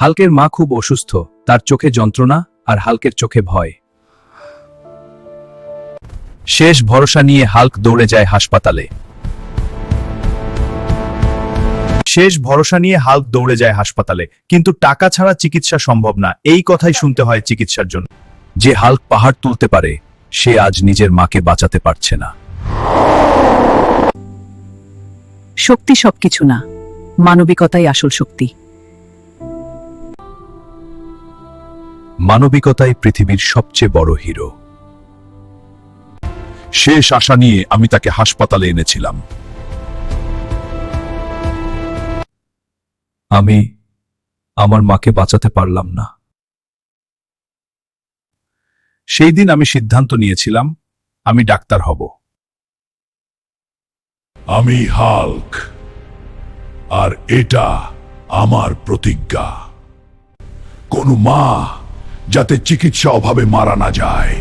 হাল্কের মা খুব অসুস্থ, তার চোখে যন্ত্রণা আর হাল্কের চোখে ভয়। শেষ ভরসা নিয়ে হাল্ক দৌড়ে যায় হাসপাতালে। কিন্তু টাকা ছাড়া চিকিৎসা সম্ভব না, এই কথাই শুনতে হয় চিকিৎসার জন্য। যে হাল্ক পাহাড় তুলতে পারে, সে আজ নিজের মাকে বাঁচাতে পারছে না। শক্তি সবকিছু না, মানবিকতাই আসল শক্তি। মানবিকতাই পৃথিবীর সবচেয়ে বড় হিরো। শেষ আশা নিয়ে আমি তাকে হাসপাতালে এনেছিলাম। আমি আমার মাকে বাঁচাতে পারলাম না। সেই দিন আমি সিদ্ধান্ত নিয়েছিলাম, আমি ডাক্তার হব। আমি হাল্ক, আর এটা আমার প্রতিজ্ঞা। কোনো মা যাতে চিকিৎসা অভাবে মারা না যায়।